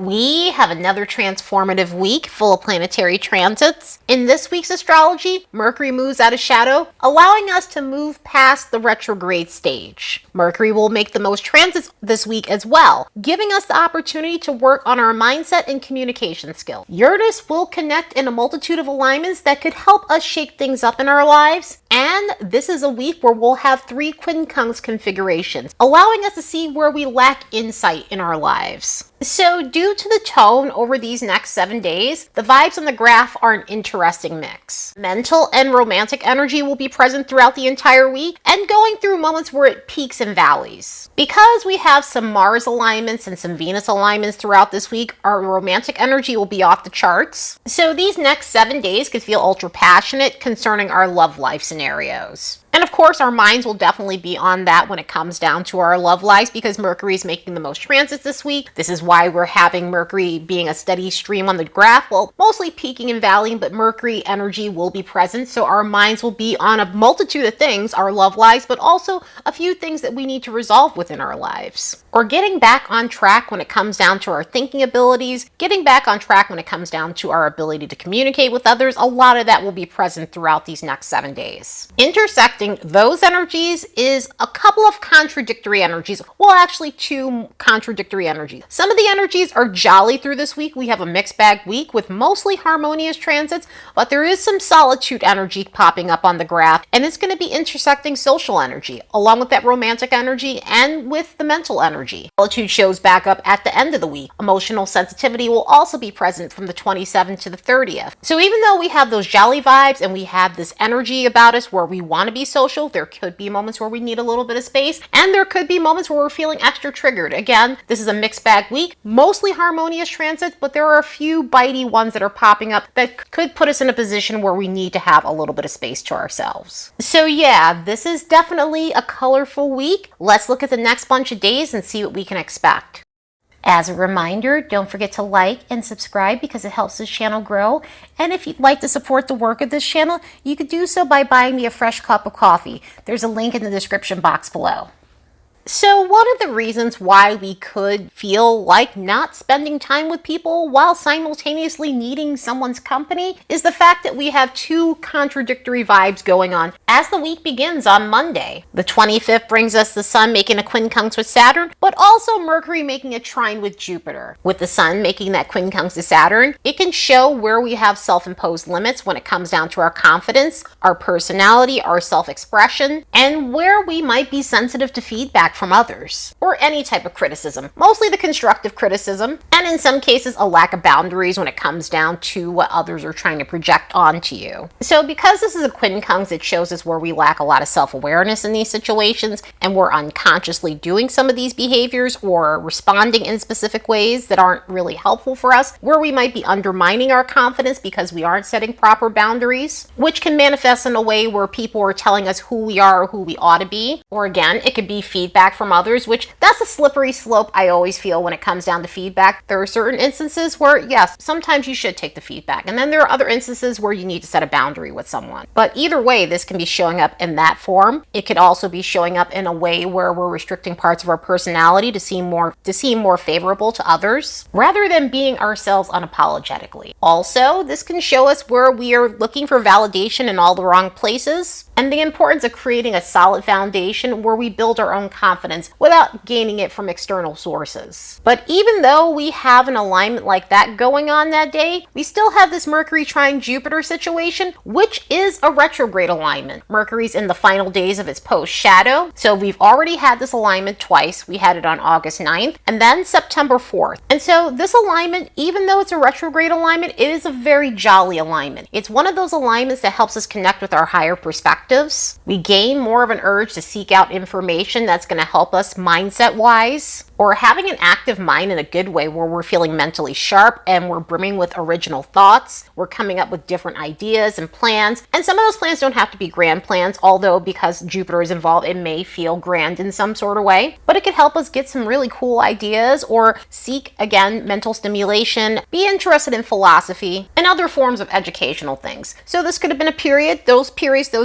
We have another transformative week full of planetary transits. In this week's astrology, Mercury moves out of shadow, allowing us to move past the retrograde stage. Mercury will make the most transits this week as well, giving us the opportunity to work on our mindset and communication skills. Uranus will connect in a multitude of alignments that could help us shake things up in our lives. And this is a week where we'll have 3 Quincunx configurations, allowing us to see where we lack insight in our lives. So due to the tone over these next 7 days, the vibes on the graph are an interesting mix. Mental and romantic energy will be present throughout the entire week and going through moments where it peaks and valleys. Because we have some Mars alignments and some Venus alignments throughout this week, our romantic energy will be off the charts. So these next 7 days could feel ultra passionate concerning our love life scenarios. And of course, our minds will definitely be on that when it comes down to our love lives because Mercury is making the most transits this week. This is why we're having Mercury being a steady stream on the graph. Well, mostly peaking and valleying, but Mercury energy will be present. So our minds will be on a multitude of things, our love lives, but also a few things that we need to resolve within our lives. Or getting back on track when it comes down to our thinking abilities, getting back on track when it comes down to our ability to communicate with others. A lot of that will be present throughout these next 7 days. Intersecting those energies is a couple of contradictory energies. Well, actually 2 contradictory energies. Some of the energies are jolly through this week. We have a mixed bag week with mostly harmonious transits, but there is some solitude energy popping up on the graph, and it's going to be intersecting social energy, along with that romantic energy and with the mental energy. Solitude shows back up at the end of the week. Emotional sensitivity will also be present from the 27th to the 30th. So even though we have those jolly vibes and we have this energy about us where we want to be social, there could be moments where we need a little bit of space, and there could be moments where we're feeling extra triggered. Again, this is a mixed bag week, mostly harmonious transits, but there are a few bitey ones that are popping up that could put us in a position where we need to have a little bit of space to ourselves. So yeah, this is definitely a colorful week. Let's look at the next bunch of days and see what we can expect. As a reminder, don't forget to like and subscribe because it helps this channel grow. And if you'd like to support the work of this channel, you could do so by buying me a fresh cup of coffee. There's a link in the description box below. So one of the reasons why we could feel like not spending time with people while simultaneously needing someone's company is the fact that we have 2 contradictory vibes going on as the week begins on Monday. The 25th brings us the Sun making a quincunx with Saturn, but also Mercury making a trine with Jupiter. With the Sun making that quincunx to Saturn, it can show where we have self-imposed limits when it comes down to our confidence, our personality, our self-expression, and where we might be sensitive to feedback from others, or any type of criticism, mostly the constructive criticism, and in some cases a lack of boundaries when it comes down to what others are trying to project onto you. So because this is a quincunx, it shows us where we lack a lot of self-awareness in these situations, and we're unconsciously doing some of these behaviors or responding in specific ways that aren't really helpful for us, where we might be undermining our confidence because we aren't setting proper boundaries, which can manifest in a way where people are telling us who we are or who we ought to be, or again, it could be feedback from others, which that's a slippery slope I always feel when it comes down to feedback. There are certain instances where, yes, sometimes you should take the feedback, and then there are other instances where you need to set a boundary with someone. But either way, this can be showing up in that form. It could also be showing up in a way where we're restricting parts of our personality to seem more favorable to others, rather than being ourselves unapologetically. Also, this can show us where we are looking for validation in all the wrong places, and the importance of creating a solid foundation where we build our own confidence without gaining it from external sources. But even though we have an alignment like that going on that day, we still have this Mercury trine Jupiter situation, which is a retrograde alignment. Mercury's in the final days of its post shadow, so we've already had this alignment twice. We had it on August 9th and then September 4th. And so this alignment, even though it's a retrograde alignment, it is a very jolly alignment. It's one of those alignments that helps us connect with our higher perspectives. We gain more of an urge to seek out information that's going to help us mindset-wise, or having an active mind in a good way where we're feeling mentally sharp and we're brimming with original thoughts. We're coming up with different ideas and plans, and some of those plans don't have to be grand plans, although because Jupiter is involved, it may feel grand in some sort of way, but it could help us get some really cool ideas or seek, again, mental stimulation, be interested in philosophy, and other forms of educational things. So this could have been a period, those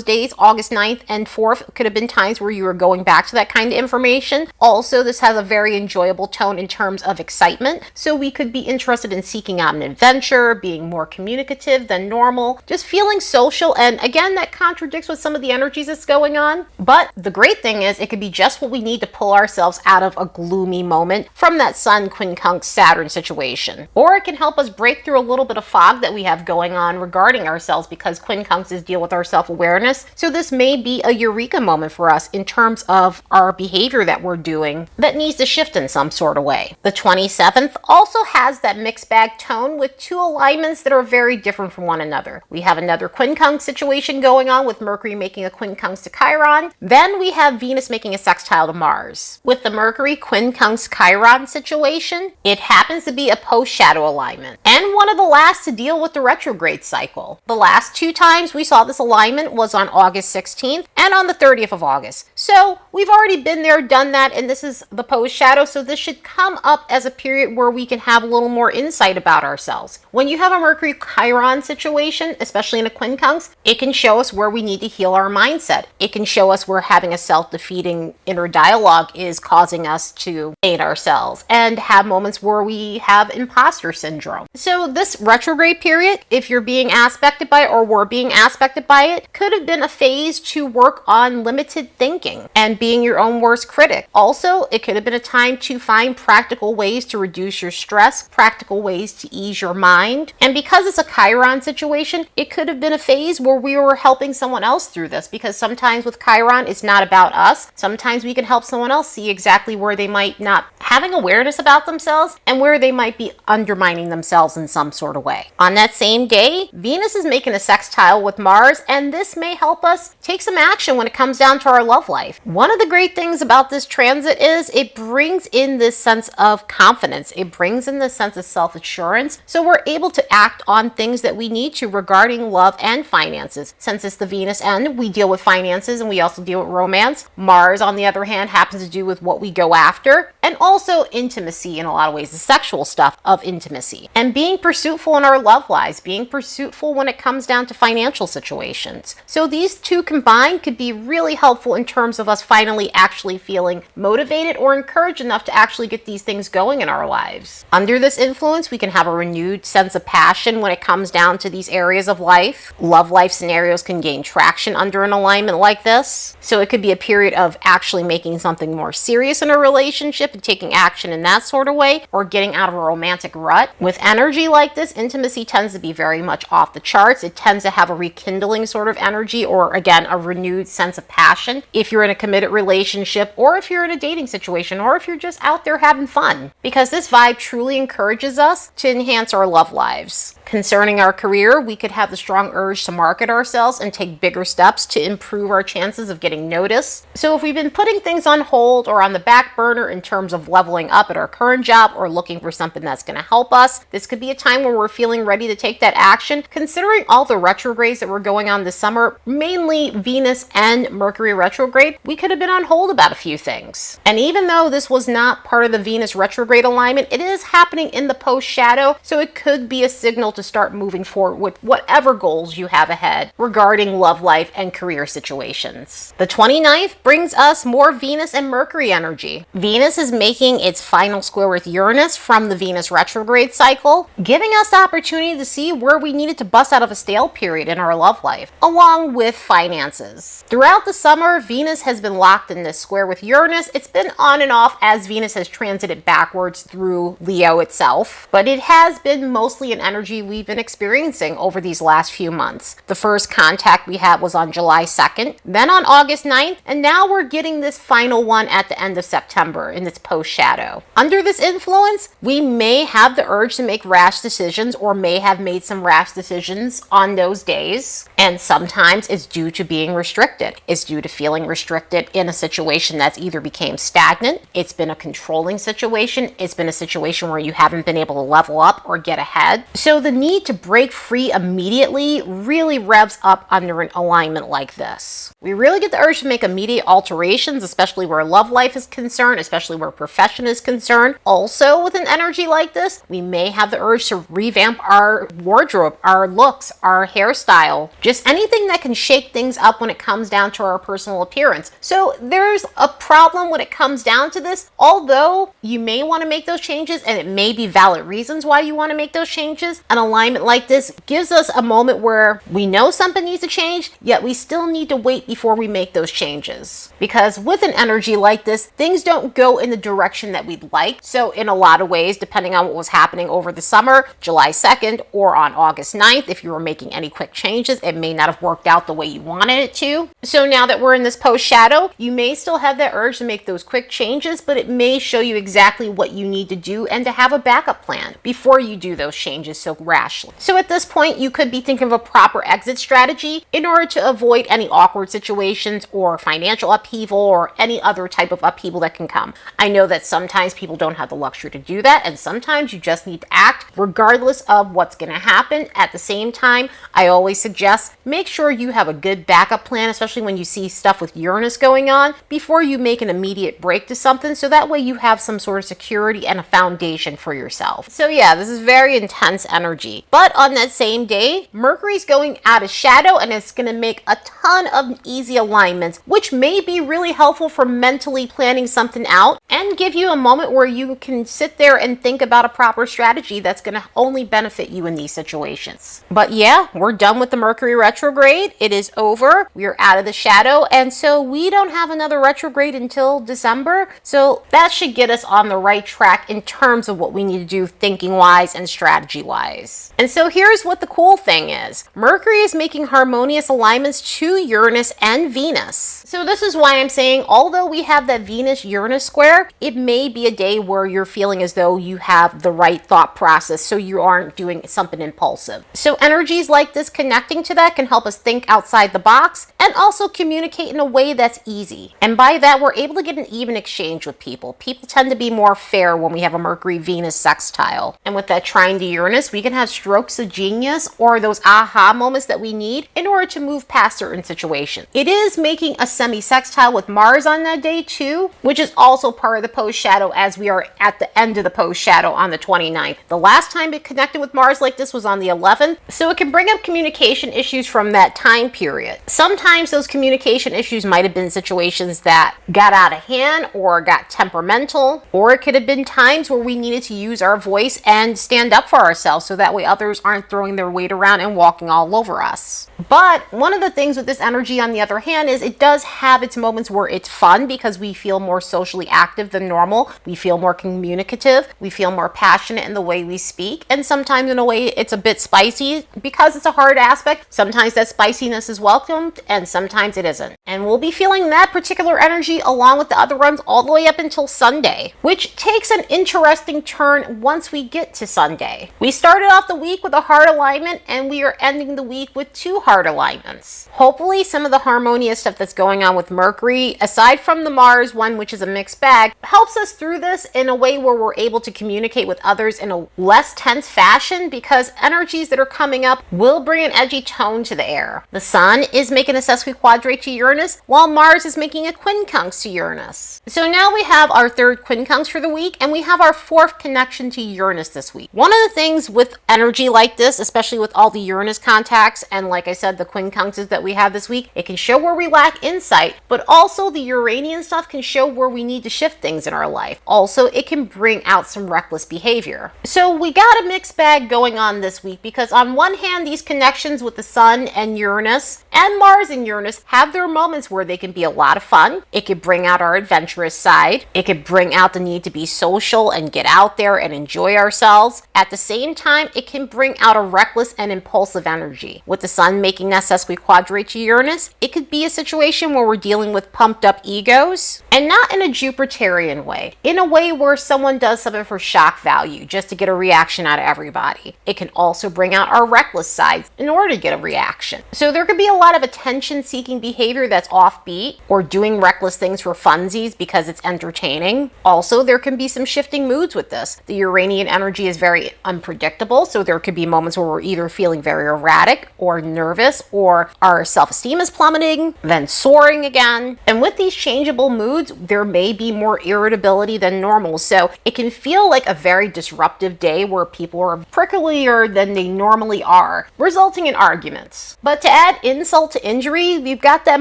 days, August 9th and 4th, could have been times where you were going back to that kind of information. Also, this has a very enjoyable tone in terms of excitement. So we could be interested in seeking out an adventure, being more communicative than normal, just feeling social. And again, that contradicts with some of the energies that's going on. But the great thing is it could be just what we need to pull ourselves out of a gloomy moment from that Sun Quincunx Saturn situation. Or it can help us break through a little bit of fog that we have going on regarding ourselves, because quincunxes deal with our self-awareness. So this may be a eureka moment for us in terms of our behavior that we're doing that needs to shift in some sort of way. The 27th also has that mixed bag tone with two alignments that are very different from one another. We have another quincunx situation going on with Mercury making a quincunx to Chiron. Then we have Venus making a sextile to Mars. With the Mercury quincunx Chiron situation, it happens to be a post-shadow alignment and one of the last to deal with the retrograde cycle. The last two times we saw this alignment was on August 16th and on the 30th of August. So we've already been there, done that, and this is the post-shadow, so this should come up as a period where we can have a little more insight about ourselves. When you have a Mercury Chiron situation, especially in a quincunx, it can show us where we need to heal our mindset. It can show us where having a self-defeating inner dialogue is causing us to hate ourselves and have moments where we have imposter syndrome. So this retrograde period, if you're being aspected by it or were being aspected by it, could have been a phase to work on limited thinking and being your own worst critic. Also, it could have been a time to find practical ways to reduce your stress, practical ways to ease your mind. And because it's a Chiron situation, it could have been a phase where we were helping someone else through this, because sometimes with Chiron, it's not about us. Sometimes we can help someone else see exactly where they might not having awareness about themselves and where they might be undermining themselves in some sort of way. On that same day, Venus is making a sextile with Mars, and this may help us take some action when it comes down to our love life. One of the great things about this transit is it brings in this sense of confidence. It brings in this sense of self-assurance. So we're able to act on things that we need to regarding love and finances. Since it's the Venus end, we deal with finances and we also deal with romance. Mars, on the other hand, happens to do with what we go after, and also intimacy in a lot of ways, the sexual stuff of intimacy. And being pursuitful in our love lives, being pursuitful when it comes down to financial situations. So these two combined could be really helpful in terms of us finally actually feeling motivated or encouraged enough to actually get these things going in our lives. Under this influence, we can have a renewed sense of passion when it comes down to these areas of life. Love life scenarios can gain traction under an alignment like this. So it could be a period of actually making something more serious in a relationship and taking action in that sort of way, or getting out of a romantic rut. With energy like this, intimacy tends to be very much off the charts. It tends to have a rekindling sort of energy, or again, a renewed sense of passion if you're in a committed relationship, or if you're in a dating situation, or if you're just out there having fun, because this vibe truly encourages us to enhance our love lives. Concerning our career, we could have the strong urge to market ourselves and take bigger steps to improve our chances of getting noticed. So if we've been putting things on hold or on the back burner in terms of leveling up at our current job or looking for something that's going to help us, this could be a time where we're feeling ready to take that action. Considering all the retrogrades that were going on this summer, mainly Venus and Mercury retrograde, we could have been on hold about a few things. And even though this was not part of the Venus retrograde alignment, it is happening in the post-shadow, so it could be a signal to start moving forward with whatever goals you have ahead regarding love life and career situations. The 29th brings us more Venus and Mercury energy. Venus is making its final square with Uranus from the Venus retrograde cycle, giving us the opportunity to see where we needed to bust out of a stale period in our love life, along with finances. Throughout the summer, Venus has been locked in this square with Uranus. It's been on and off as Venus has transited backwards through Leo itself, but it has been mostly an energy we've been experiencing over these last few months. The first contact we had was on July 2nd, then on August 9th, and now we're getting this final one at the end of September in its post-shadow. Under this influence, we may have the urge to make rash decisions, or may have made some rash decisions on those days, and sometimes it's due to being restricted. It's due to feeling restricted in a situation that's either became stagnant, it's been a controlling situation, it's been a situation where you haven't been able to level up or get ahead. So the need to break free immediately really revs up under an alignment like this. We really get the urge to make immediate alterations, especially where love life is concerned, especially where profession is concerned. Also, with an energy like this, we may have the urge to revamp our wardrobe, our looks, our hairstyle, just anything that can shake things up when it comes down to our personal appearance. So there's a problem when it comes down to this. Although you may want to make those changes, and it may be valid reasons why you want to make those changes, an alignment like this gives us a moment where we know something needs to change, yet we still need to wait before we make those changes. Because with an energy like this, things don't go in the direction that we'd like. So in a lot of ways, depending on what was happening over the summer, July 2nd or on August 9th, if you were making any quick changes, it may not have worked out the way you wanted it to. So now that we're in this post shadow, you may still have that urge to make those quick changes, but it may show you exactly what you need to do and to have a backup plan before you do those changes so rashly. So at this point, you could be thinking of a proper exit strategy in order to avoid any awkward situations or financial upheaval or any other type of upheaval that can come. I know that sometimes people don't have the luxury to do that, and sometimes you just need to act regardless of what's going to happen. At the same time, I always suggest make sure you have a good backup plan, especially when you see stuff with Uranus going on, before you make an immediate break to something, so that way you have some sort of security and a foundation for yourself. So yeah, this is very intense energy. But on that same day, Mercury's going out of shadow, and it's going to make a ton of easy alignments, which may be really helpful for mentally planning something out and give you a moment where you can sit there and think about a proper strategy that's going to only benefit you in these situations. But yeah, we're done with the Mercury retrograde. It is over. We are out of the shadow, and so we don't have another retrograde until December. So that should get us on the right track in terms of what we need to do thinking wise and strategy wise. And so here's what the cool thing is. Mercury is making harmonious alignments to Uranus and Venus. So this is why I'm saying, although we have that Venus-Uranus square, it may be a day where you're feeling as though you have the right thought process, so you aren't doing something impulsive. So energies like this connecting to that can help us think outside the box and also communicate in a way that's easy. And by that, we're able to get an even exchange with people. People tend to be more fair when we have a Mercury-Venus sextile. And with that trine to Uranus, we can have strokes of genius or those aha moments that we need in order to move past certain situations. It is making a semi-sextile with Mars on that day too, which is also part of the post shadow, as we are at the end of the post shadow on the 29th. The last time it connected with Mars like this was on the 11th, so it can bring up communication issues from that time period. Sometimes those communication issues might have been situations that got out of hand or got temperamental, or it could have been times where we needed to use our voice and stand up for ourselves so that way others aren't throwing their weight around and walking all over us. But one of the things with this energy, on the other hand, is it does have its moments where it's fun because we feel more socially active than normal. We feel more communicative. We feel more passionate in the way we speak. And sometimes in a way it's a bit spicy because it's a hard aspect. Sometimes that spiciness is welcomed and sometimes it isn't. And we'll be feeling that particular energy along with the other ones all the way up until Sunday, which takes an interesting turn once we get to Sunday. We started off the week with a hard alignment and we are ending the week with two hard alignments. Hopefully some of the harmonious stuff that's going on with Mercury, aside from the Mars one, which is a mixed bag, helps us through this in a way where we're able to communicate with others in a less tense fashion, because energies that are coming up will bring an edgy tone to the air. The Sun is making a sesquiquadrate to Uranus, while Mars is making a quincunx to Uranus. So now we have our third quincunx for the week, and we have our fourth connection to Uranus this week. One of the things with energy like this, especially with all the Uranus contacts, and like I said, the quincunxes that we have this week, it can show where we lack insight, but also the Uranian stuff can show where we need to shift things in our life. Also, it can bring out some reckless behavior. So we got a mixed bag going on this week, because on one hand, these connections with the Sun and Uranus and Mars and Uranus have their moments where they can be a lot of fun. It could bring out our adventurous side. It could bring out the need to be social and get out there and enjoy ourselves. At the same time, it can bring out a reckless and impulsive energy. With the Sun making that sesquiquadrate to Uranus, it could be a situation where we're dealing with pumped up egos, and not in a Jupiterian way, in a way where someone does something for shock value just to get a reaction out of everybody. It can also bring out our reckless sides in order to get a reaction. So there could be a lot of attention-seeking behavior that's offbeat, or doing reckless things for funsies because it's entertaining. Also, there can be some shifting moods with this. The Uranian energy is very unpredictable, so there could be moments where we're either feeling very erratic or nervous, or our self-esteem is plummeting, then soaring again. And with these changeable moods, there may be more irritability than normal, so it can feel like a very disruptive day where people are pricklier than they normally are, resulting in arguments. But to add insult to injury, we've got that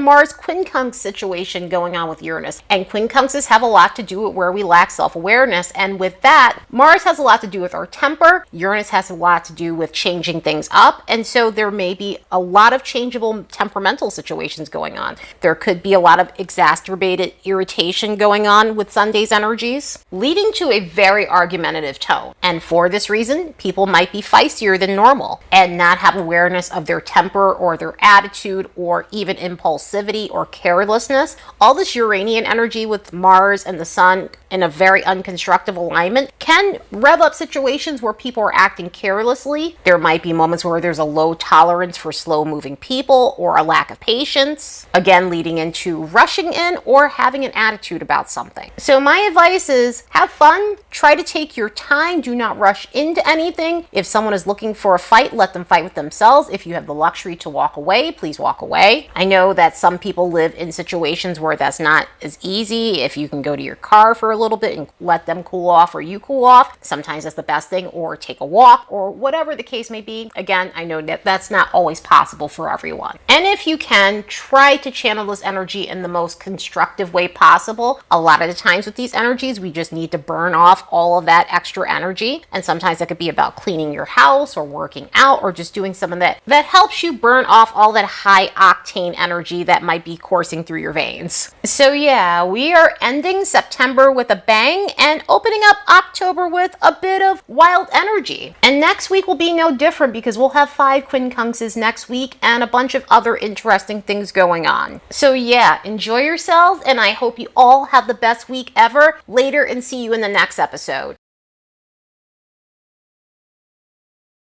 Mars Quincunx situation going on with Uranus, and quincunxes have a lot to do with where we lack self-awareness, and with that, Mars has a lot to do with our temper, Uranus has a lot to do with changing things up, and so there may be a lot of changeable temperamental situations going on. There could be a lot of exacerbated irritation going on with Sunday's energies, leading to a very argumentative tone. And for this reason, people might be feistier than normal and not have awareness of their temper or their attitude or even impulsivity or carelessness. All this Uranian energy with Mars and the Sun in a very unconstructive alignment can rev up situations where people are acting carelessly. There might be moments where there's a low tolerance for slow-moving people or a lack of patience, again leading into rushing in or having an attitude about something. So my advice is have fun, try to take your time, do not rush into anything. If someone is looking for a fight, let them fight with themselves. If you have the luxury to walk away, please walk away. I know that some people live in situations where that's not as easy. If you can go to your car for a little bit and let them cool off or you cool off, sometimes that's the best thing, or take a walk or whatever the case may be. Again, I know that that's not always possible for everyone. And if you can, try to channel this energy in the most constructive way possible. A lot of the times with these energies, we just need to burn off all of that extra energy. And sometimes that could be about cleaning your house or working out or just doing something that helps you burn off all that high octane energy that might be coursing through your veins. So yeah, we are ending September with a bang and opening up October with a bit of wild energy. And next week will be no different because we'll have 5 quincunxes next week and a bunch of other interesting things going on. So yeah, enjoy yourselves, and I hope you all have the best week ever later, and see you in the next episode.